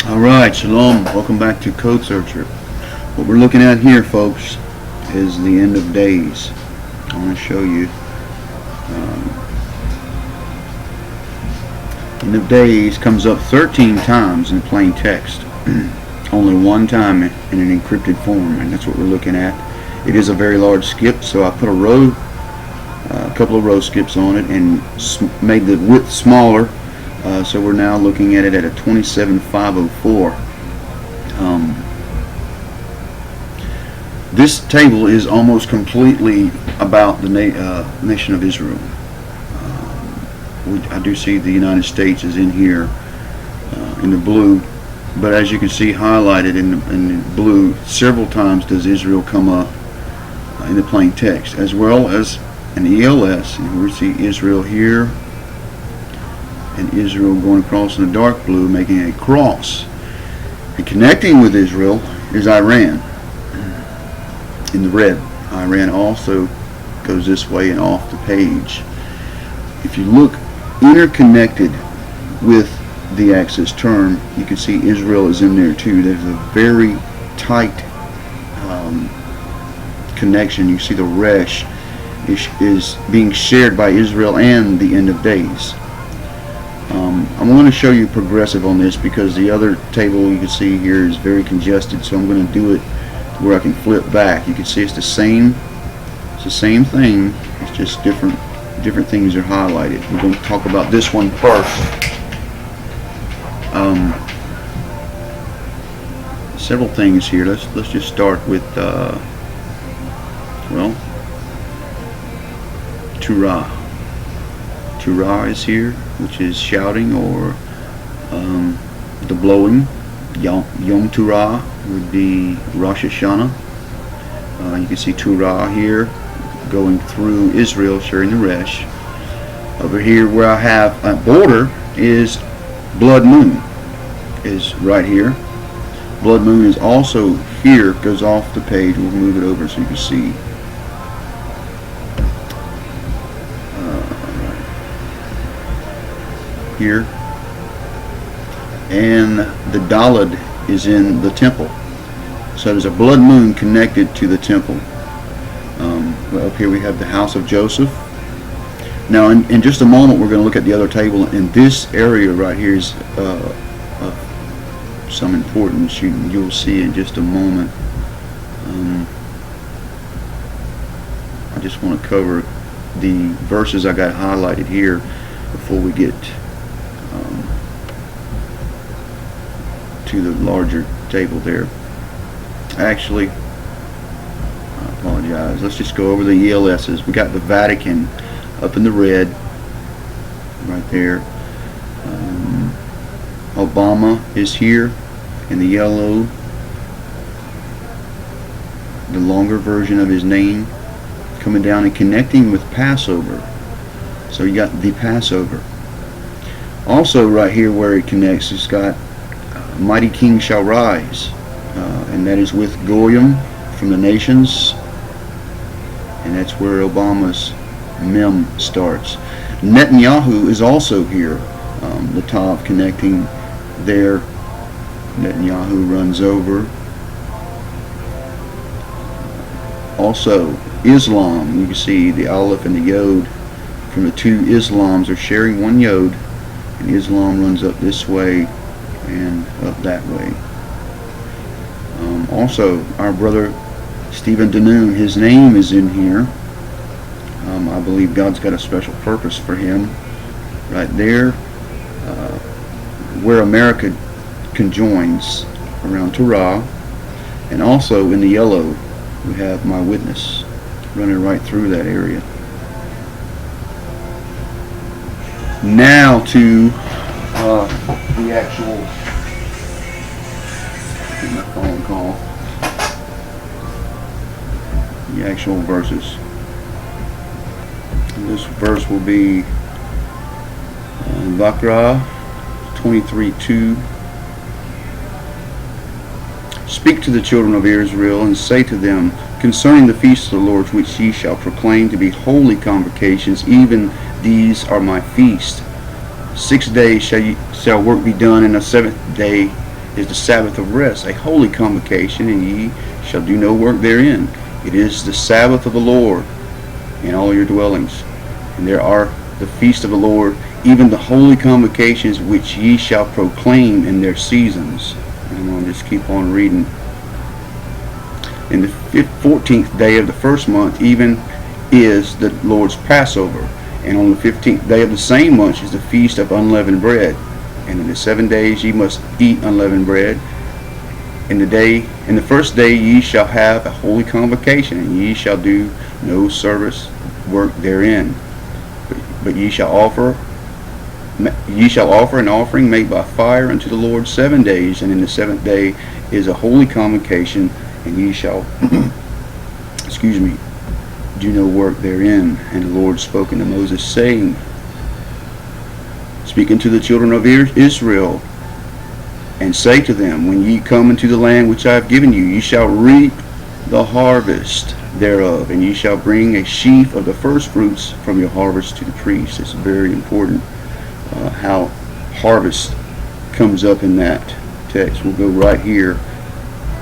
Alright, shalom. Welcome back to Code Searcher. What we're looking at here, folks, is the end of days. I want to show you. End of days comes up 13 times in plain text. Only one time in an encrypted form, and that's what we're looking at. It is a very large skip, so I put a couple of row skips on it and made the width smaller. So we're now looking at it at a 27504. This table is almost completely about the nation of Israel. I do see the United States is in here in the blue, but as you can see highlighted in the blue, several times does Israel come up in the plain text, as well as an ELS. And we see Israel here, and Israel going across in the dark blue, making a cross. And connecting with Israel is Iran in the red. Iran also goes this way and off the page. If you look interconnected with the axis term, you can see Israel is in there too. There's a very tight connection. You see the Resh is being shared by Israel and the end of days. I'm going to show you progressive on this because the other table you can see here is very congested, so I'm going to do it where I can flip back. You can see it's the same thing, it's just different things are highlighted. We're going to talk about this one first. Several things here. Let's just start with Turah. Turah is here, which is shouting or the blowing. Yom Turah would be Rosh Hashanah. You can see Turah here going through Israel, sharing the Resh. Over here where I have a border is Blood Moon, is right here. Blood Moon is also here, goes off the page. We'll move it over so you can see. Here, and the Daled is in the temple, so there's a blood moon connected to the temple. Up here we have the house of Joseph. Now in just a moment we're going to look at the other table, and this area right here is of some importance. You'll see in just a moment. I just want to cover the verses I got highlighted here before we get to the larger table there. Actually, I apologize. Let's just go over the ELSs. We got the Vatican up in the red, right there. Obama is here in the yellow, the longer version of his name, coming down and connecting with Passover. So you got the Passover. Also right here where it connects, it's got Mighty King shall rise, and that is with Goyim from the nations, and that's where Obama's mem starts. Netanyahu is also here, the Tav connecting there. Netanyahu runs over. Also Islam, you can see the Aleph and the Yod from the two Islams are sharing one Yod, and Islam runs up this way and up that way. Also, our brother Stephen Danoon, his name is in here. I believe God's got a special purpose for him right there, where America conjoins around Torah. And also in the yellow we have my witness running right through that area. Now to the actual phone call. The actual verses. This verse will be Vakra 23:2. Speak to the children of Israel and say to them concerning the feasts of the Lord, which ye shall proclaim to be holy convocations, even these are my feasts. 6 days shall work be done, and the seventh day is the Sabbath of rest, a holy convocation, and ye shall do no work therein. It is the Sabbath of the Lord in all your dwellings. And there are the feast of the Lord, even the holy convocations which ye shall proclaim in their seasons. And I'm going to just keep on reading. In the 14th day of the first month even is the Lord's Passover, and on the 15th day of the same month is the feast of unleavened bread. And in the 7 days ye must eat unleavened bread. In the first day ye shall have a holy convocation, and ye shall do no service work therein. But ye shall offer an offering made by fire unto the Lord 7 days, and in the 7th day is a holy convocation, and ye shall do no work therein. And the Lord spoke unto Moses, saying, Speak unto the children of Israel, and say to them, When ye come into the land which I have given you, ye shall reap the harvest thereof, and ye shall bring a sheaf of the first fruits from your harvest to the priest. It's very important how harvest comes up in that text. We'll go right here.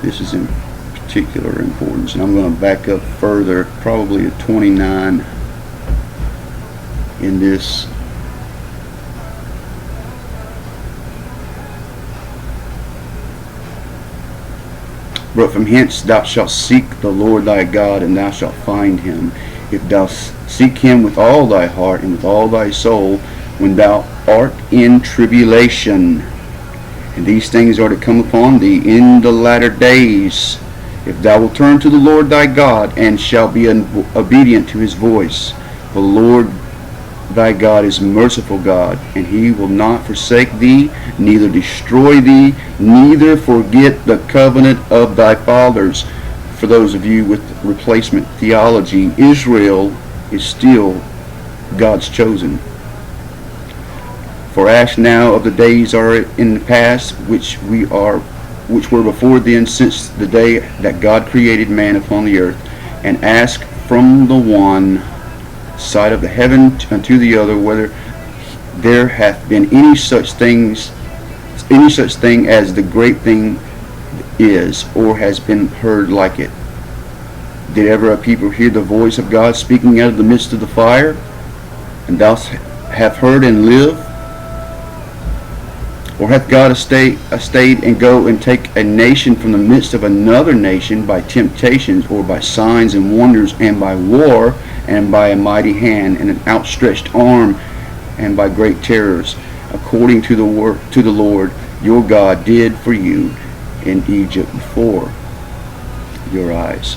This is in particular importance, and I'm going to back up further, probably to 29 in this. But from hence thou shalt seek the Lord thy God, and thou shalt find him, if thou seek him with all thy heart and with all thy soul, when thou art in tribulation. And these things are to come upon thee in the latter days, if thou wilt turn to the Lord thy God, and shall be obedient to his voice. For the Lord thy God is merciful God, and he will not forsake thee, neither destroy thee, neither forget the covenant of thy fathers. For those of you with replacement theology, Israel is still God's chosen. For ask now of the days are in the past, which were before then, since the day that God created man upon the earth, and ask from the one side of the heaven unto the other, whether there hath been any such thing as the great thing is, or has been heard like it. Did ever a people hear the voice of God speaking out of the midst of the fire, and thou have heard and live? Or hath God stayed and go and take a nation from the midst of another nation by temptations, or by signs and wonders, and by war, and by a mighty hand, and an outstretched arm, and by great terrors, according to the Lord your God did for you in Egypt before your eyes?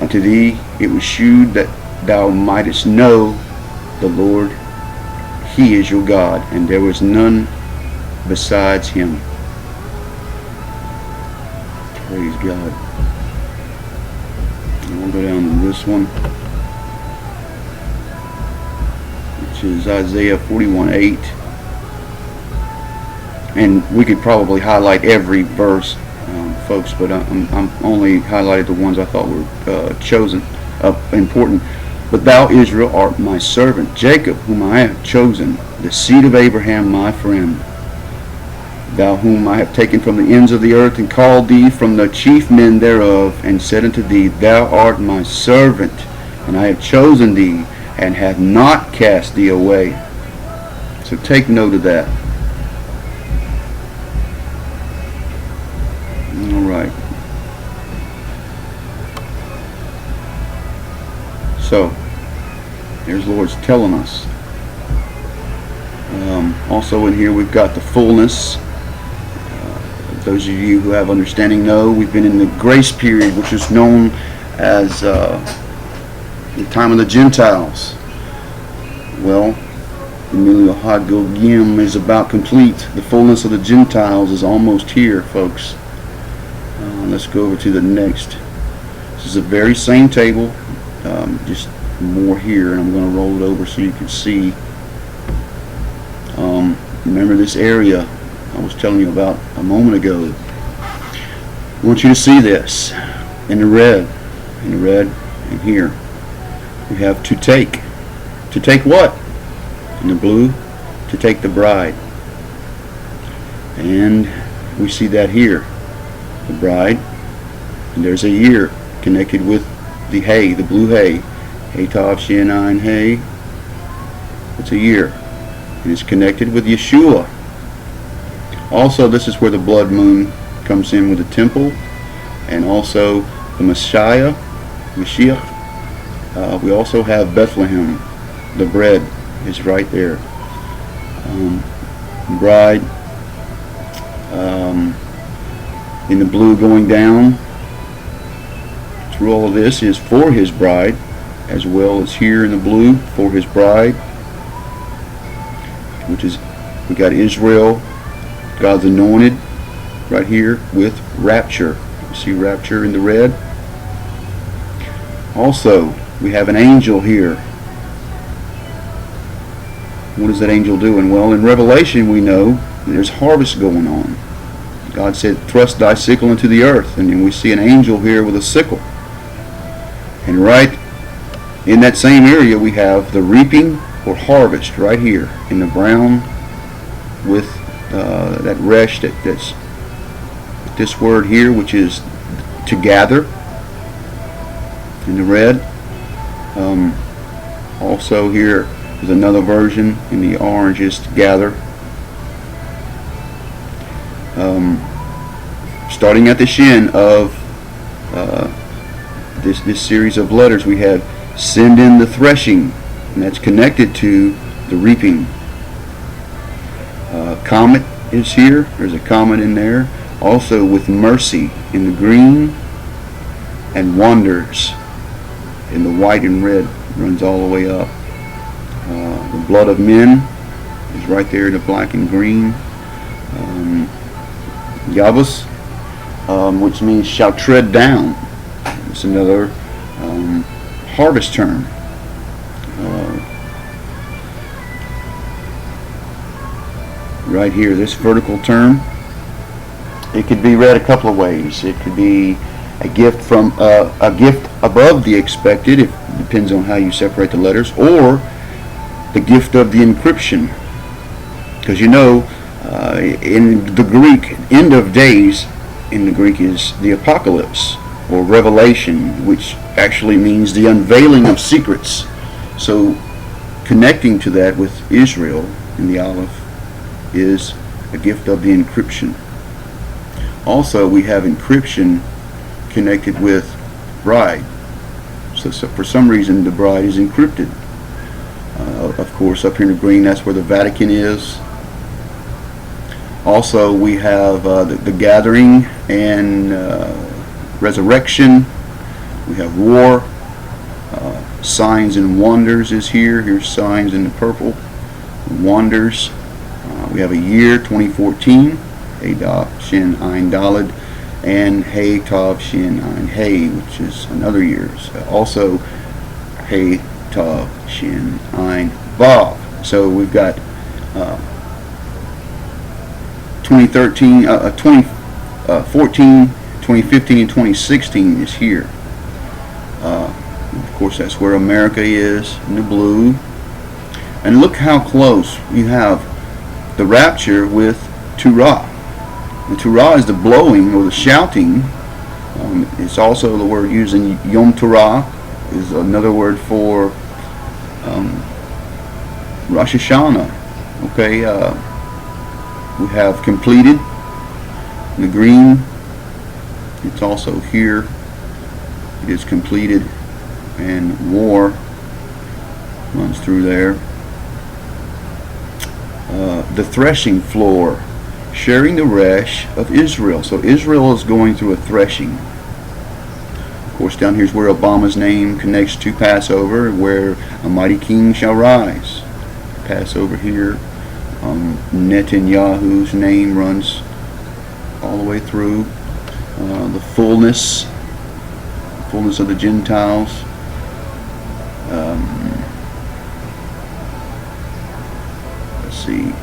Unto thee it was shewed that thou mightest know the Lord, he is your God, and there was none besides him. Praise God. And we'll go down to this one, which is Isaiah 41:8. And we could probably highlight every verse, folks, but I'm only highlighted the ones I thought were chosen, important. But thou, Israel, art my servant, Jacob, whom I have chosen, the seed of Abraham, my friend. Thou whom I have taken from the ends of the earth, and called thee from the chief men thereof, and said unto thee, Thou art my servant, and I have chosen thee, and have not cast thee away. So take note of that. All right. So, there's the Lord's telling us. Also in here we've got the fullness. Those of you who have understanding know we've been in the grace period, which is known as the time of the Gentiles. Well, the Millennial Hagogim is about complete. The fullness of the Gentiles is almost here, folks. Let's go over to the next. This is the very same table, just more here, and I'm going to roll it over so you can see. Remember this area I was telling you about a moment ago. I want you to see this in the red, and here. We have to take. To take what? In the blue, to take the bride. And we see that here. The bride, and there's a year connected with the hay, the blue hay. Hey Tav Shin Ein Hay. It's a year. It is connected with Yeshua. Also, this is where the blood moon comes in with the temple, and also the Messiah, Mashiach. We also have Bethlehem. The bread is right there. Bride in the blue going down through all of this is for his bride, as well as here in the blue for his bride, which is, we got Israel, God's anointed, right here with rapture. You see rapture in the red. Also, we have an angel here. What is that angel doing? Well, in Revelation we know there's harvest going on. God said, thrust thy sickle into the earth. And then we see an angel here with a sickle. And right in that same area we have the reaping or harvest right here in the brown with that resh, that's this word here, which is to gather, in the red. Also here is another version in the orange, is to gather. Starting at the shin of this series of letters, we have send in the threshing, and that's connected to the reaping. Comet is here. There's a comet in there. Also with mercy in the green, and wonders in the white and red, runs all the way up. The blood of men is right there in the black and green. Yavus, which means shall tread down. It's another harvest term. Right here, this vertical term, it could be read a couple of ways. It could be a gift from a gift above the expected. It depends on how you separate the letters, or the gift of the encryption, because you know in the Greek, end of days in the Greek is the apocalypse or revelation, which actually means the unveiling of secrets. So connecting to that with Israel in the Aleph is a gift of the encryption. Also, we have encryption connected with bride. So for some reason the bride is encrypted. Of course, up here in the green, that's where the Vatican is. Also, we have the gathering and resurrection. We have war. Signs and wonders is here. Here's signs in the purple. Wonders. We have a year, 2014. Hey Tav Shin Ein Daled, and Hey Tav Shin Ein Hey, which is another year. So also Hey Tav Shin Ein Vav. So we've got 2013, 2014, 2015, and 2016 is here. Of course, that's where America is in the blue. And look how close you have the rapture with Turah. The Turah is the blowing or the shouting. It's also the word used in Yom Torah, is another word for Rosh Hashanah. Okay, we have completed in the green. It's also here. It is completed, and war runs through there. The threshing floor, sharing the resh of Israel. So Israel is going through a threshing. Of course, down here is where Obama's name connects to Passover, where a mighty king shall rise. Passover here. Netanyahu's name runs all the way through. The fullness of the Gentiles. Let's see.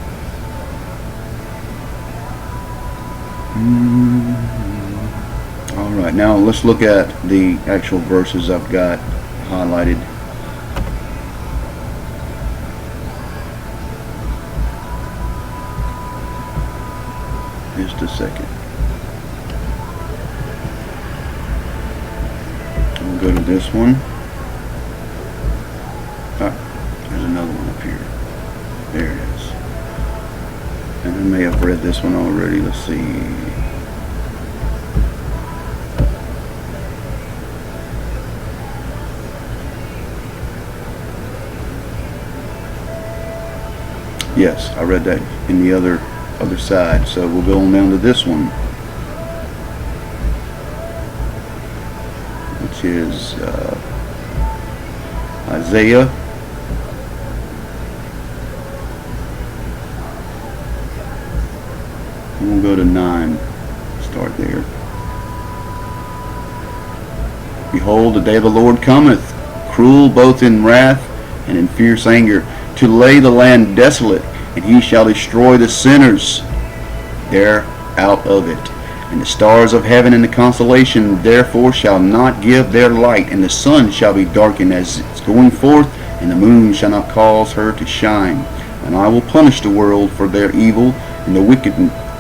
All right, now let's look at the actual verses I've got highlighted. Is a second. We'll go to this one. There's another one up here. There it is. And I may have read this one already. Let's see. Yes, I read that in the other side. So we'll go on down to this one, which is Isaiah. We'll go to 9. Start there. Behold, the day of the Lord cometh, cruel both in wrath and in fierce anger, to lay the land desolate, and he shall destroy the sinners there out of it. And the stars of heaven and the constellation therefore shall not give their light, and the sun shall be darkened as its going forth, and the moon shall not cause her to shine. And I will punish the world for their evil, and the wicked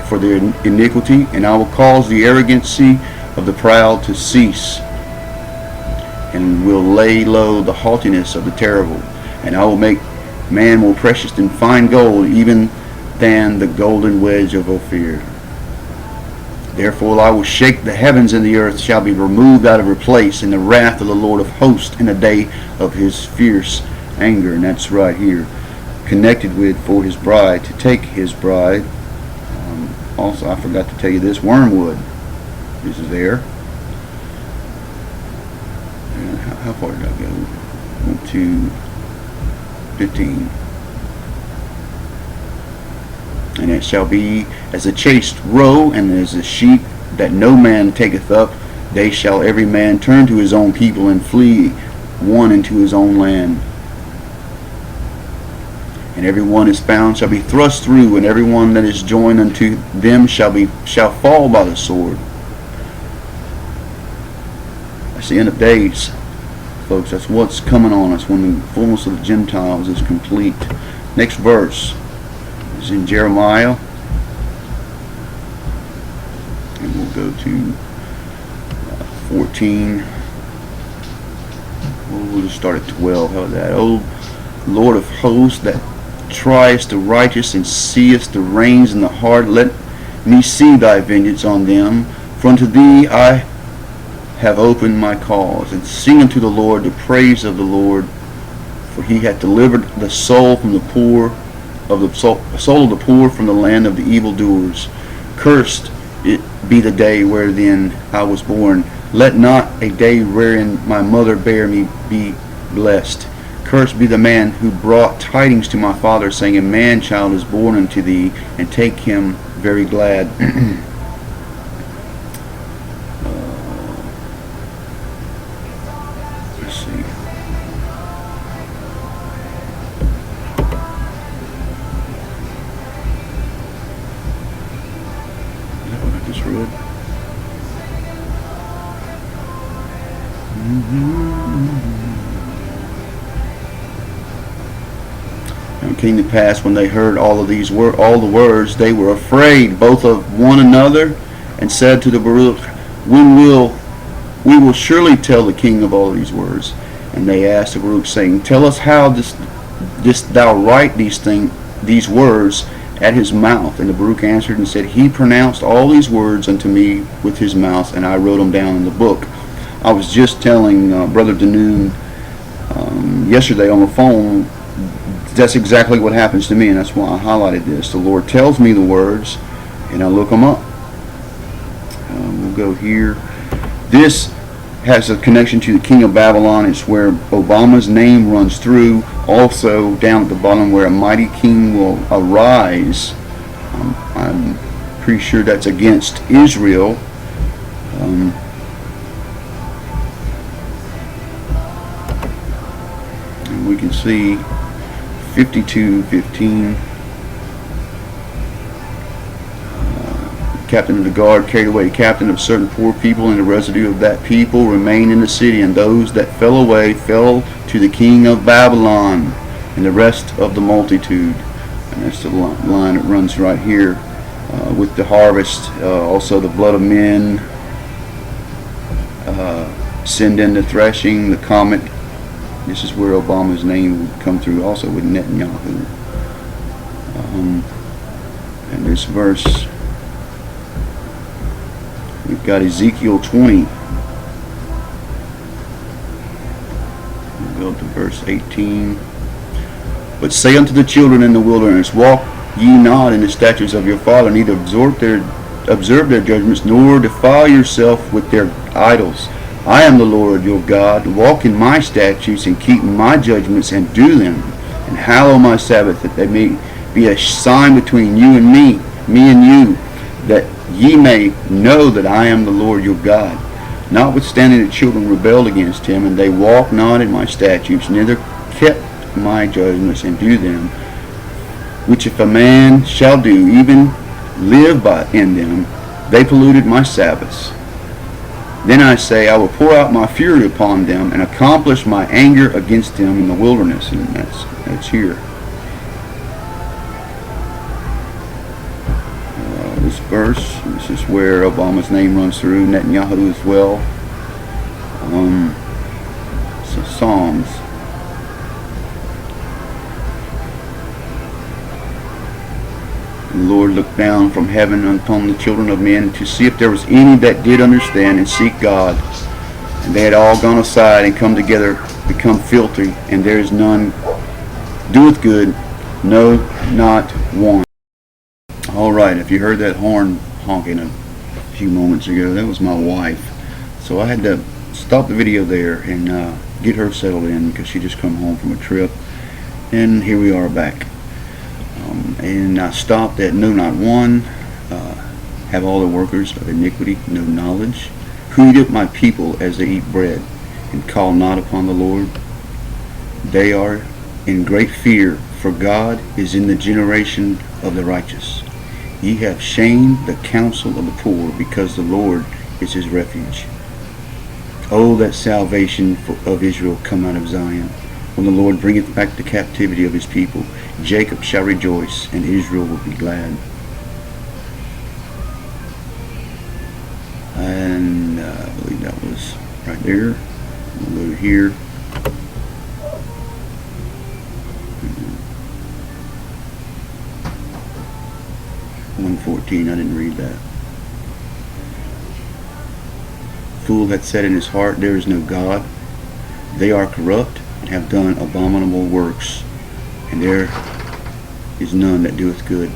for their iniquity, and I will cause the arrogancy of the proud to cease, and will lay low the haughtiness of the terrible. And I will make man more precious than fine gold, even than the golden wedge of Ophir. Therefore I will shake the heavens, and the earth shall be removed out of her place in the wrath of the Lord of hosts, in the day of his fierce anger. And that's right here, connected with for his bride, to take his bride. Also, I forgot to tell you this, wormwood is there. And how far did I go? Went to 15. And it shall be as a chaste roe, and as a sheep that no man taketh up. They shall every man turn to his own people, and flee one into his own land. And every one is found shall be thrust through, and every one that is joined unto them shall fall by the sword. That's the end of days, folks. That's what's coming on us when the fullness of the Gentiles is complete. Next verse is in Jeremiah, and we'll go to 14. We'll just start at 12. How about that? O Lord of hosts, that triest the righteous and seest the reins in the heart, let me see thy vengeance on them. For unto thee I have opened my cause, and sing unto the Lord the praise of the Lord. For he hath delivered the soul from the poor, of the soul of the poor from the land of the evildoers. Cursed it be the day wherein I was born. Let not a day wherein my mother bare me be blessed. Cursed be the man who brought tidings to my father, saying, a man child is born unto thee, and take him very glad. Let's see. Is that what I just read? And it came to pass, when they heard all the words, they were afraid both of one another, and said to the Baruch, we will surely tell the king of all these words. And they asked the Baruch, saying, tell us, how didst thou write these words at his mouth? And the Baruch answered and said, he pronounced all these words unto me with his mouth, and I wrote them down in the book. I was just telling Brother Danoon yesterday on the phone, that's exactly what happens to me, and that's why I highlighted this. The Lord tells me the words, and I look them up. We'll go here. This has a connection to the king of Babylon. It's where Obama's name runs through. Also down at the bottom, where a mighty king will arise. I'm pretty sure that's against Israel. And we can see 52:15. Captain of the guard carried away the captain of certain poor people, and the residue of that people remained in the city, and those that fell away fell to the king of Babylon, and the rest of the multitude. And that's the line that runs right here. with the harvest. Also the blood of men. Send in the threshing, the comet. This is where Obama's name would come through, also with Netanyahu. And this verse, we've got Ezekiel 20. We'll go to verse 18. But say unto the children in the wilderness, walk ye not in the statutes of your father, neither observe their judgments, nor defile yourself with their idols. I am the Lord your God. Walk in my statutes and keep my judgments and do them, and hallow my Sabbath, that they may be a sign between you and me and you, that ye may know that I am the Lord your God. Notwithstanding the children rebelled against him, and they walked not in my statutes, neither kept my judgments and do them, which if a man shall do, even live by in them, they polluted my Sabbaths. Then I say, I will pour out my fury upon them and accomplish my anger against them in the wilderness. And that's here. This verse, this is where Obama's name runs through, Netanyahu as well. So Psalms. The Lord looked down from heaven upon the children of men to see if there was any that did understand and seek God. And they had all gone aside and come together, become filthy, and there is none doeth good, no, not one. All right, if you heard that horn honking a few moments ago, that was my wife. So I had to stop the video there and get her settled in because she just come home from a trip. And here we are back. And I stopped at no, not one. Have all the workers of iniquity no knowledge? Who eat up my people as they eat bread, and call not upon the Lord? They are in great fear, for God is in the generation of the righteous. Ye have shamed the counsel of the poor, because the Lord is his refuge. Oh, that salvation of Israel come out of Zion. When the Lord bringeth back the captivity of his people, Jacob shall rejoice, and Israel will be glad. And I believe that was right there. We'll go to here. Mm-hmm. 1:14, I didn't read that. Fool hath said in his heart, there is no God. They are corrupt, and have done abominable works, and there is none that doeth good.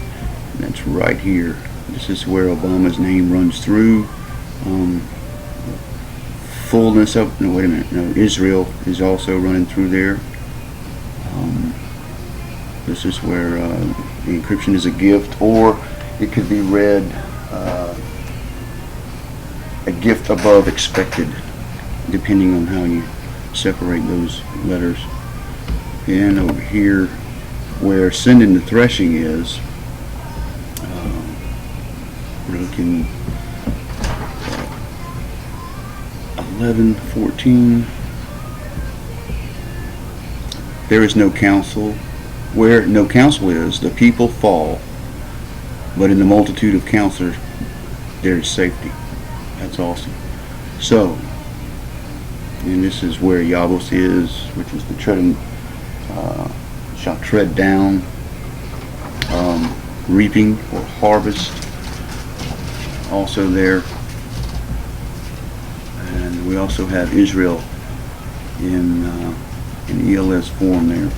And that's right here. This is where Obama's name runs through. Fullness of, no, wait a minute, no, Israel is also running through there. This is where the encryption is a gift, or it could be read a gift above expected, depending on how you separate those letters. And over here where sending the threshing is, we're looking 11:14. There is no counsel. Where no counsel is, the people fall, but in the multitude of counselors there is safety. That's awesome. So, and this is where Yabos is, which is the treading, shall tread down, reaping or harvest, also there. And we also have Israel in ELS form there.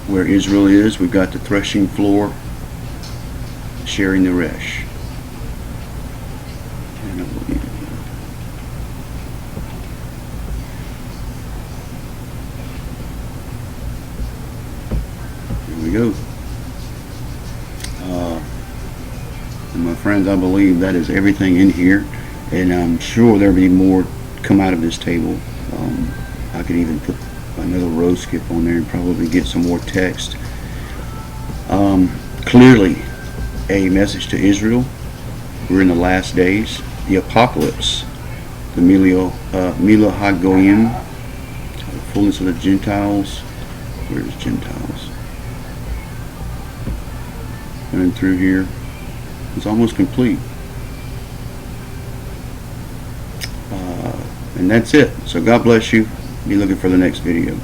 Where Israel is, we've got the threshing floor, sharing the resh. And I believe here we go. And my friends, I believe that is everything in here, and I'm sure there'll be more come out of this table. I could even put another row skip on there and probably get some more text. Clearly a message to Israel. We're in the last days. The apocalypse, the Mila HaGoyim, the fullness of the Gentiles. Where's Gentiles? Coming through here. It's almost complete. And that's it. So God bless you. Be looking for the next video.